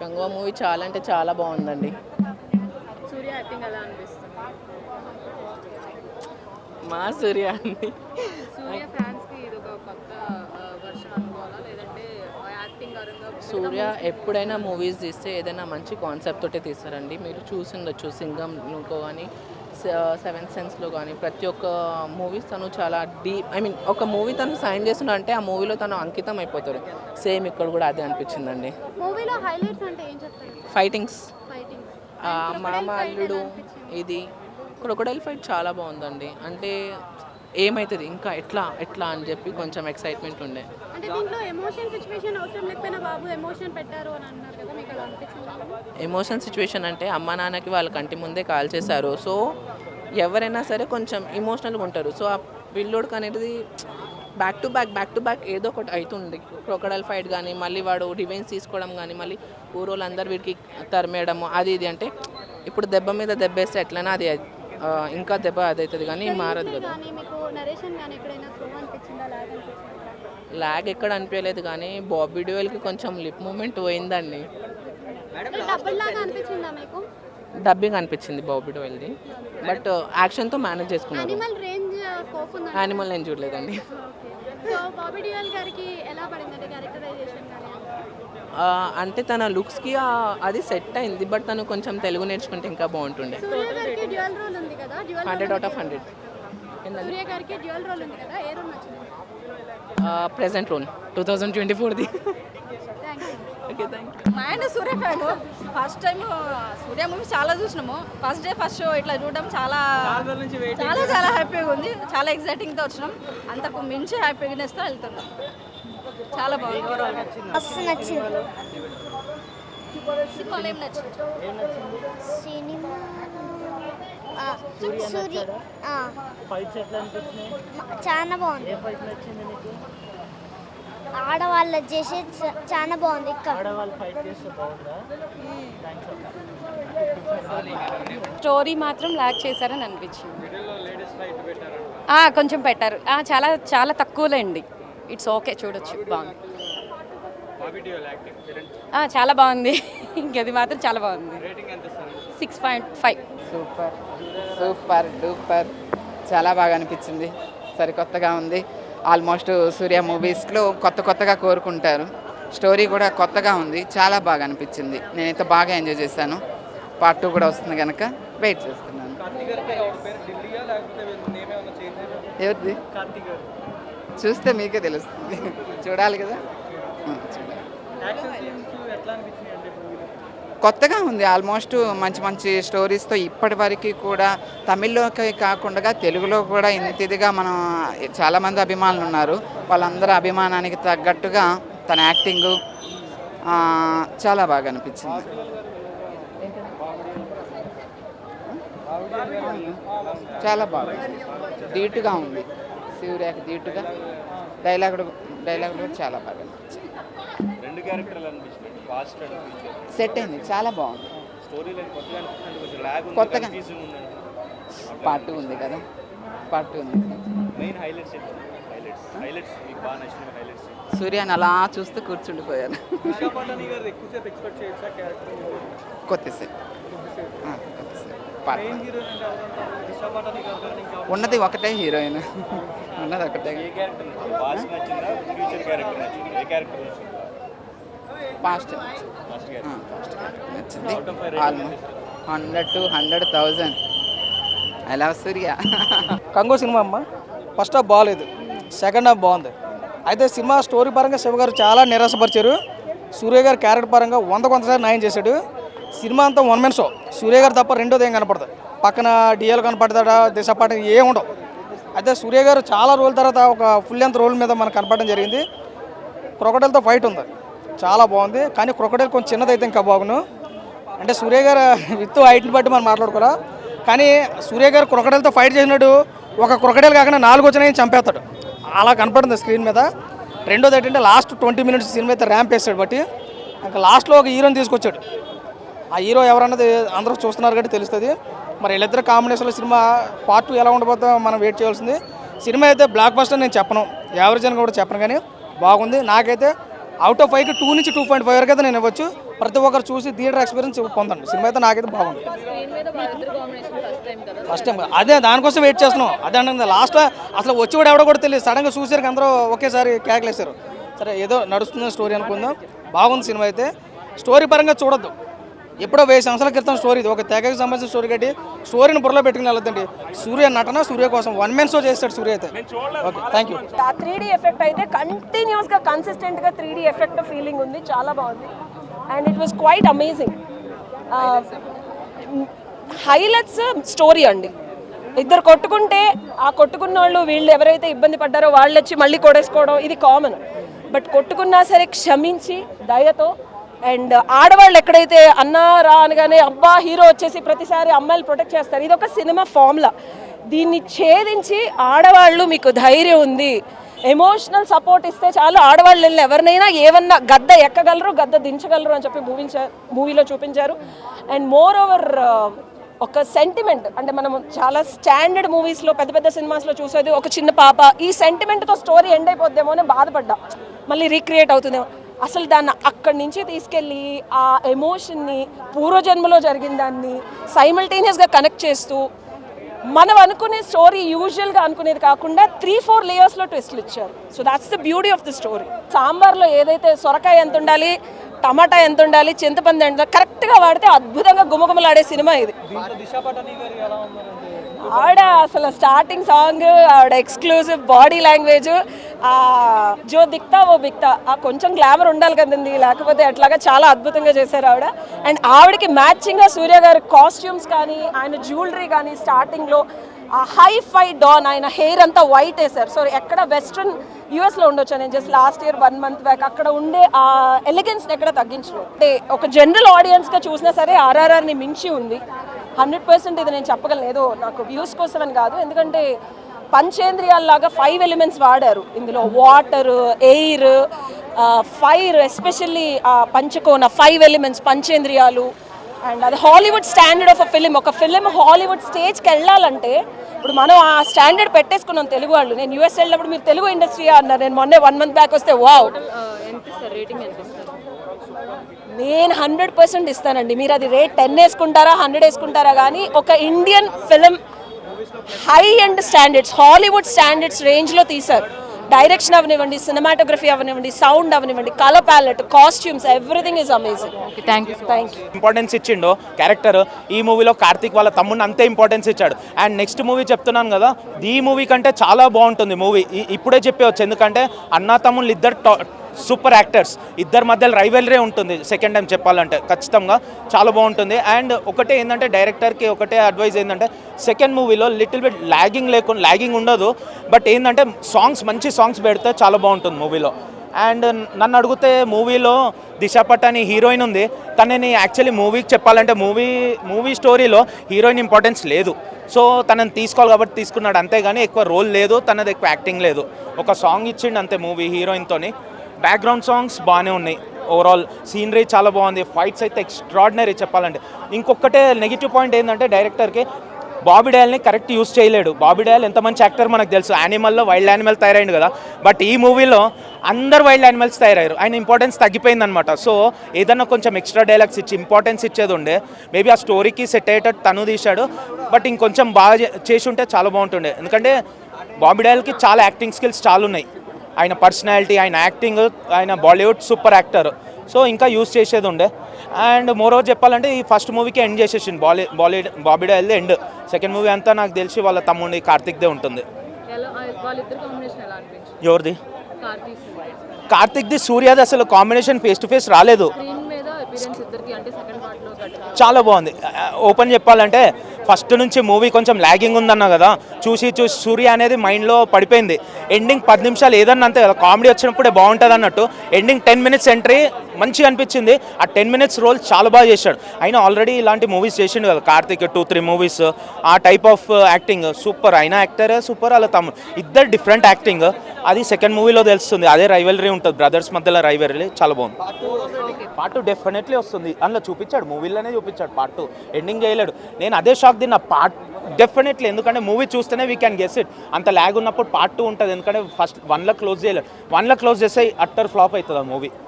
Kanguva movie చాలా అంటే చాలా బాగుందండి. సూర్య యాక్టింగ్ ఎలా అనిపిస్తుంది? మా సూర్య అండి. సూర్య ఫ్యాన్స్కి ఇది ఒక కొత్త వర్షన్ అనుకోవాలా, లేదంటే యాక్టింగ్ పరంగా సూర్య ఎప్పుడైనా మూవీస్ తీస్తే ఏదైనా మంచి కాన్సెప్ట్ తోటే తీస్తారండి. మీరు చూసిండొచ్చు సింగంలో కానీ, సెవెన్ సెన్స్లో కానీ ప్రతి ఒక్క మూవీస్ తను చాలా డీప్, ఐ మీన్ ఒక మూవీ తను సైన్ చేస్తున్నా అంటే ఆ మూవీలో తను అంకితం అయిపోతాడు. సేమ్ ఇక్కడ కూడా అదే అనిపించిందండి. మూవీలో హైలైట్స్ అంటే ఏం చెప్తారు? ఫైటింగ్స్, ఫైటింగ్స్, మామ అల్లుడు, ఇది క్రొకొడైల్ ఫైట్ చాలా బాగుందండి. అంటే ఏమవుతుంది ఇంకా ఎట్లా ఎట్లా అని చెప్పి కొంచెం ఎక్సైట్మెంట్ ఉండే. అంటే దీంట్లో ఎమోషన్ సిచ్యువేషన్ అవసరం లేకపోయినా బాబు ఎమోషన్ పెట్టారు అని అన్నారు కదా, మీకు అలా అనిపించింది? ఎమోషన్ సిచ్యువేషన్ అంటే అమ్మ నాన్నకి వాళ్ళ కంటి ముందే కాల్ చేశారు. సో ఎవరైనా సరే కొంచెం ఇమోషనల్గా ఉంటారు. సో ఆ పిల్లోడికి అనేది బ్యాక్ టు బ్యాక్ ఏదో ఒకటి అవుతుంది. క్రొకడైల్ ఫైట్ కానీ, మళ్ళీ వాడు రివెంజ్ తీసుకోవడం కానీ, మళ్ళీ ఊరోళ్ళందరూ వీడికి తరిమేయడము అది ఇది. అంటే ఇప్పుడు దెబ్బ మీద దెబ్బేస్తే ఎట్లయినా అది ఇంకా దెబ్బ అది అవుతుంది కానీ మారదు కదా. మీకు నరేషన్ కానీ ఎక్కడైనా స్లో అనిపించిందా, లాగ్ అనిపించిందా? లాగ్ ఎక్కడ అనిపించలేదు కానీ బాబీ డ్యూయల్కి కొంచెం లిప్ మూమెంట్ పోయిందండి. డబ్బుల్ లాగా అనిపించిందా మీకు? డబ్బింగ్ అనిపించింది బాబీ డ్యూయల్ది, బట్ యాక్షన్తో మేనేజ్ చేసుకున్నాను. యానిమల్ రేంజ్ స్కోప్ ఉందా? యానిమల్ నేను చూడలేదండి. సో బాబీ డియోల్ గారికి ఎలా పడిందంటే క్యారెక్టరైజేషన్ కానీ? అంటే తన లుక్స్కి అది సెట్ అయింది, బట్ తను కొంచెం తెలుగు నేర్చుకుంటే ఇంకా బాగుంటుండే. సూర్య గారికి డ్యూయల్ రోల్ ఉంది కదా, 100 out of 100. సూర్య గారికి డ్యూయల్ రోల్ ఉంది కదా, ఏ రోల్ నచ్చింది? ప్రెసెంట్ రోల్ 2024ది. Thank you. Okay, thank you. మా ఆయన Suriya fan. First time Suriya movie చాలా చూసినాము. ఫస్ట్ డే ఫస్ట్ షో ఇట్లా చూడడం చాలా చాలా చాలా హ్యాపీగా ఉంది. చాలా ఎగ్జైటింగ్తో వచ్చినాం. అంతకు మించి హ్యాపీనెస్తో వెళ్తున్నాం. చాలా బాగుంది. ఓవరాల్ మస్తు నచ్చింది సినిమాలో ఏం నచ్చింది? సినిమా. సూర్య చాలా బాగుంది. ఆడవాళ్ళ చేసే చాలా బాగుంది. స్టోరీ మాత్రం లాక్ చేశారని అనిపించింది. కొంచెం పెట్టారు. చాలా చాలా తక్కువలే అండి. ఇట్స్ ఓకే, చూడొచ్చు, బాగుంది. చాలా బాగుంది. ఇంకది మాత్రం చాలా బాగుంది. 6.5. సూపర్ సూపర్ డూపర్, చాలా బాగా అనిపించింది. సరికొత్తగా ఉంది. ఆల్మోస్ట్ సూర్య మూవీస్లో కొత్తగా కోరుకుంటారు. స్టోరీ కూడా కొత్తగా ఉంది. చాలా బాగా అనిపించింది. నేనైతే బాగా ఎంజాయ్ చేశాను. పార్ట్ 2 కూడా వస్తుంది కనుక వెయిట్ చేస్తున్నాను. ఎవరిది చూస్తే మీకే తెలుస్తుంది. చూడాలి కదా, చూడాలి. కొత్తగా ఉంది. ఆల్మోస్ట్ మంచి మంచి స్టోరీస్తో ఇప్పటి వరకు కూడా తమిళ్లోకి కాకుండా తెలుగులో కూడా ఇంత ఇదిగా మనం చాలామంది అభిమానులు ఉన్నారు. వాళ్ళందరూ అభిమానానికి తగ్గట్టుగా తన యాక్టింగు చాలా బాగా అనిపించింది. చాలా బాగా ధీటుగా ఉంది. సూర్యకి ధీటుగా డైలాగ్ కూడా చాలా బాగా అనిపించింది. సెట్ అయింది, చాలా బాగుంది. కొత్తగా పార్ట్ ఉంది కదా, పార్ట్ ఉంది. సూర్యాని అలా చూస్తూ కూర్చుండిపోయాను. కొద్దిసేపు ఉన్నది ఒకటే హీరోయిన్, ఉన్నది ఒకటే. ఫాస్ట్ నచ్చింది. Almost 100 to 100,000. I love Surya. Congo cinema అమ్మ. ఫస్ట్ హాఫ్ బాగాలేదు, సెకండ్ హాఫ్ బాగుంది. అయితే సినిమా స్టోరీ పరంగా శివ గారు చాలా నిరాశపరిచారు. సూర్య గారు క్యారెక్టర్ పరంగా 100% న్యాయం చేశాడు. సినిమా అంతా వన్ మెన్ షో. సూర్య గారు తప్ప రెండోది ఏం కనపడదు. పక్కన డిఎల్ కనపడతాడా, దిశ పాట ఏం ఉండవు. అయితే సూర్య గారు చాలా రోజుల తర్వాత ఒక ఫుల్ లెంత్ రోల్ మీద మనకు కనపడడం జరిగింది. క్రొకడైల్తో ఫైట్ ఉంది, చాలా బాగుంది. కానీ క్రొకడైల్ కొంచెం చిన్నదైతే ఇంకా బాగును. అంటే సూర్య గారు విత్ హైట్ని బట్టి మనం మాట్లాడుకోరా, కానీ సూర్య గారు క్రొకడైల్తో ఫైట్ చేసినాడు. ఒక క్రొకడైల్ కాకుండా 4 వచ్చినాయని చంపేస్తాడు, అలా కనపడుతుంది స్క్రీన్ మీద. రెండోది ఏంటంటే లాస్ట్ 20 minutes సినిమా అయితే ర్యాంప్ వేస్తాడు. బట్టి ఇంకా లాస్ట్లో ఒక హీరోని తీసుకొచ్చాడు. ఆ హీరో ఎవరన్నది అందరూ చూస్తున్నారు కాబట్టి తెలుస్తుంది. మరి వీళ్ళిద్దరు కాంబినేషన్లో సినిమా పార్ట్ 2 ఎలా ఉండబోతుందో మనం వెయిట్ చేయాల్సింది. సినిమా అయితే బ్లాక్ బస్టర్ నేను చెప్పను, యావరేజ్ అని కూడా చెప్పను, కానీ బాగుంది. నాకైతే అవుట్ ఆఫ్ 5కి 2 నుంచి 2.5 వరకు అయితే నేను ఇవ్వచ్చు. ప్రతి ఒక్కరు చూసి థియేటర్ ఎక్స్పీరియన్స్ పొందండి. సినిమా అయితే నాకైతే బాగుంది. స్క్రీన్ మీద వాళ్ళిద్దరు కాంబినేషన్ ఫస్ట్ టైం కదా. ఫస్ట్ టైం అదే దానికోసం వెయిట్ చేస్తున్నాం. అదే అంటే లాస్ట్లో అసలు వచ్చి కూడా ఎవడో కూడా తెలియదు. సడన్గా చూసారు అందరూ ఒకేసారి కేకలేశారు. సరే ఏదో నడుస్తున్న స్టోరీ అనుకుందాం. బాగుంది సినిమా అయితే. స్టోరీ పరంగా చూడొద్దు. ఎప్పుడో 1000 సంవత్సరాల క్రితం స్టోరీ ఇది. ఒక తెగకి సంబంధించిన స్టోరీ కట్టి స్టోరీని బుర్రలో పెట్టుకుని వెళ్ళొద్దండి. సూర్య నటన సూర్య కోసం 1 man షో చేస్తాడు సూర్య అయితే. Okay thank you. ఆ 3D ఎఫెక్ట్ అయితే కంటిన్యూస్గా కన్సిస్టెంట్గా 3D ఎఫెక్ట్ ఫీలింగ్ ఉంది, చాలా బాగుంది. And it was quite amazing. Highlights story అండి. ఇద్దరు కొట్టుకుంటే ఆ కొట్టుకున్న వాళ్ళు వీళ్ళు ఎవరైతే ఇబ్బంది పడ్డారో వాళ్ళు వచ్చి మళ్ళీ కొడేసుకోవడం ఇది కామన్. బట్ కొట్టుకున్నా సరే క్షమించి దయతో, అండ్ ఆడవాళ్ళు ఎక్కడైతే అన్నారా అనగానే అబ్బా హీరో వచ్చేసి ప్రతిసారి అమ్మాయిలు ప్రొటెక్ట్ చేస్తారు, ఇది ఒక సినిమా ఫార్ములా. దీన్ని ఛేదించి ఆడవాళ్ళు మీకు ధైర్యం ఉంది, ఎమోషనల్ సపోర్ట్ ఇస్తే చాలు, ఆడవాళ్ళు వెళ్ళి ఎవరినైనా ఏమన్నా గద్ద ఎక్కగలరు, గద్ద దించగలరు అని చెప్పి మూవీలో చూపించారు. అండ్ మోర్ ఓవర్ ఒక సెంటిమెంట్, అంటే మనం చాలా స్టాండర్డ్ మూవీస్లో పెద్ద పెద్ద సినిమాస్లో చూసేది ఒక చిన్న పాప, ఈ సెంటిమెంట్తో స్టోరీ ఎండ్ అయిపోద్దేమో అని బాధపడ్డా, మళ్ళీ రీక్రియేట్ అవుతుందేమో. అసలు దాన్ని అక్కడి నుంచి తీసుకెళ్ళి ఆ ఎమోషన్ని పూర్వజన్మలో జరిగిన దాన్ని సైమల్టేనియస్గా కనెక్ట్ చేస్తూ మనం అనుకునే స్టోరీ యూజువల్గా అనుకునేది కాకుండా 3-4 లేయర్స్లో ట్విస్ట్లు ఇచ్చారు. So that's the beauty of the story. సాంబార్లో ఏదైతే సొరకాయ ఎంత ఉండాలి, టమాటా ఎంత ఉండాలి, చింతపండు ఎంత కరెక్ట్గా వాడితే అద్భుతంగా గుమగుమలాడే సినిమా ఇది. ఆవిడ అసలు స్టార్టింగ్ సాంగ్, ఆవిడ ఎక్స్క్లూజివ్ బాడీ లాంగ్వేజ్, జో దిక్తా ఓ బిక్తా, ఆ కొంచెం గ్లామర్ ఉండాలి కదండి, లేకపోతే అట్లాగా చాలా అద్భుతంగా చేశారు ఆవిడ. అండ్ ఆవిడకి మ్యాచింగ్గా సూర్య గారి కాస్ట్యూమ్స్ కానీ ఆయన జ్యువెలరీ కానీ స్టార్టింగ్లో ఆ హై ఫై డాన్, ఆయన హెయిర్ అంతా వైట్ వేశారు. సో ఎక్కడ వెస్ట్రన్ యూఎస్లో ఉండొచ్చు, నేను just last year 1 month back అక్కడ ఉండే ఆ ఎలిగెన్స్ని ఎక్కడ తగ్గించలేదు. అంటే ఒక జనరల్ ఆడియన్స్గా చూసినా సరే ఆర్ఆర్ఆర్ని మించి ఉంది. 100% ఇది నేను చెప్పగలను, ఏదో నాకు వ్యూస్ కోసం అని కాదు, ఎందుకంటే పంచేంద్రియాల్లాగా 5 elements వాడారు ఇందులో. వాటర్, ఎయిర్, ఫైర్, ఎస్పెషల్లీ పంచకోన 5 elements పంచేంద్రియాలు. అండ్ అది Hollywood standard of a film. ఒక ఫిలిం హాలీవుడ్ స్టేజ్కి వెళ్ళాలంటే ఇప్పుడు మనం ఆ స్టాండర్డ్ పెట్టేసుకున్నాం తెలుగు వాళ్ళు. నేను యూఎస్ వెళ్ళినప్పుడు మీరు తెలుగు ఇండస్ట్రీ అన్నారు, నేను మొన్నే 1 month బ్యాక్ వస్తే వావ్. రేటింగ్ ఎంత ఇస్తారు? నేను 100% ఇస్తానండి. మీరు అది రేట్ 10 వేసుకుంటారా 100 వేసుకుంటారా కానీ ఒక Indian film high end standards, Hollywood standards రేంజ్లో తీశారు. డైరెక్షన్ అవనివ్వండి, సినిమాటోగ్రఫీ అవనివ్వండి, సౌండ్ అవనివ్వండి, colour palette, costumes, everything is amazing. Thank you. Importance ఇచ్చిండో క్యారెక్టర్ ఈ మూవీలో కార్తిక్ వాళ్ళ తమ్ముడిని అంతే ఇంపార్టెన్స్ ఇచ్చాడు. అండ్ నెక్స్ట్ మూవీ చెప్తున్నాను కదా, ఈ మూవీ కంటే చాలా బాగుంటుంది మూవీ. ఇప్పుడే చెప్పవచ్చు, ఎందుకంటే అన్నా తమ్ముళ్ళు ఇద్దరు సూపర్ యాక్టర్స్, ఇద్దరి మధ్యలో రైవెలరీ ఉంటుంది. సెకండ్ టైం చెప్పాలంటే ఖచ్చితంగా చాలా బాగుంటుంది. అండ్ ఒకటే ఏంటంటే డైరెక్టర్కి ఒకటే అడ్వైజ్ ఏంటంటే సెకండ్ మూవీలో లిటిల్ బిట్ ల్యాగింగ్ ఉండదు, బట్ ఏంటంటే మంచి సాంగ్స్ పెడితే చాలా బాగుంటుంది మూవీలో. అండ్ నన్ను అడిగితే మూవీలో దిశా పటాని హీరోయిన్ ఉంది, తనని యాక్చువల్లీ మూవీకి చెప్పాలంటే మూవీ స్టోరీలో హీరోయిన్ ఇంపార్టెన్స్ లేదు. సో తనని తీసుకోవాలి కాబట్టి తీసుకున్నాడు, అంతేగాని ఎక్కువ రోల్ లేదు, తనది ఎక్కువ యాక్టింగ్ లేదు. ఒక సాంగ్ ఇచ్చిండు అంతే మూవీ హీరోయిన్తోని. బ్యాక్గ్రౌండ్ సాంగ్స్ బాగానే ఉన్నాయి, ఓవరాల్ సీనరీ చాలా బాగుంది, ఫైట్స్ అయితే ఎక్స్ట్రాడినరీ చెప్పాలంటే. ఇంకొకటే నెగిటివ్ పాయింట్ ఏంటంటే డైరెక్టర్కి బాబీ డయల్ని కరెక్ట్ యూస్ చేయలేడు. బాబీ డయల్ ఎంత మంచి యాక్టర్ మనకు తెలుసు, యానిమల్లో వైల్డ్ యానిమల్ తయారైంది కదా, బట్ ఈ మూవీలో అందరు వైల్డ్ యానిమల్స్ తయారయ్యారు, ఆయన ఇంపార్టెన్స్ తగ్గిపోయిందనమాట. సో ఏదన్నా కొంచెం ఎక్స్ట్రా డైలాగ్స్ ఇచ్చి ఇంపార్టెన్స్ ఇచ్చేది ఉండే, మేబీ ఆ స్టోరీకి సెట్ అయ్యేటట్టు తను తీశాడు, బట్ ఇంకొంచెం బాగా చేసి ఉంటే చాలా బాగుంటుండే. ఎందుకంటే బాబీ డయల్కి చాలా యాక్టింగ్ స్కిల్స్ చాలా ఉన్నాయి, ఆయన పర్సనాలిటీ, ఆయన యాక్టింగ్, ఆయన బాలీవుడ్ సూపర్ యాక్టర్. సో ఇంకా యూస్ చేసేది ఉండే. అండ్ మోరోవర్ చెప్పాలంటే ఈ ఫస్ట్ మూవీకి ఎండ్ చేసేసింది బాబీ డయల్ది ఎండ్. సెకండ్ మూవీ అంతా నాకు తెలిసి వాళ్ళ తమ్ముడి కార్తిక్దే ఉంటుంది. వాళ్ళిద్దరు కాంబినేషన్ ఎలా అనిపించింది? ఎవరిది? కార్తీక్ సూర్యది అసలు కాంబినేషన్ ఫేస్ టు ఫేస్ రాలేదు. స్క్రీన్ మీద అపియరెన్స్ ఇద్దరికి అంటే సెకండ్ పార్ట్ లో చాలా బాగుంది. ఓపెన్ చెప్పాలంటే ఫస్ట్ నుంచి మూవీ కొంచెం ల్యాగింగ్ ఉందన్నా కదా, చూసి సూర్య అనేది మైండ్లో పడిపోయింది. ఎండింగ్ 10 నిమిషాలు ఏదన్నా అంతే కదా, కామెడీ వచ్చినప్పుడే బాగుంటుంది అన్నట్టు. ఎండింగ్ 10 minutes ఎంట్రీ మంచిగా అనిపించింది. ఆ 10 minutes రోల్ చాలా బాగా చేశాడు. అయినా ఆల్రెడీ ఇలాంటి మూవీస్ చేసిండు కదా కార్తిక్, 2-3 మూవీస్, ఆ టైప్ ఆఫ్ యాక్టింగ్ సూపర్. అయినా యాక్టరే సూపర్, అలా తమ్ముడు ఇద్దరు డిఫరెంట్ యాక్టింగ్, అది సెకండ్ మూవీలో తెలుస్తుంది. అదే రైవలరీ ఉంటుంది బ్రదర్స్ మధ్యలో, రైవలరీ చాలా బాగుంది. పార్ట్ 2 డెఫినెట్లీ వస్తుంది, అందులో చూపించాడు, మూవీలోనే చూపించాడు. పార్ట్ 2 ఎండింగ్ చేయలేడు. నేను అదే షాక్ తిన్నా. పార్ట్ డెఫినెట్లీ, ఎందుకంటే మూవీ చూస్తేనే వీ క్యాన్ గెస్ ఇట్. అంత ల్యాగ్ ఉన్నప్పుడు పార్ట్ 2 ఉంటుంది, ఎందుకంటే ఫస్ట్ 1లో క్లోజ్ చేయలేడు. 1లో క్లోజ్ చేస్తే అట్టర్ ఫ్లాప్ అవుతుంది ఆ మూవీ.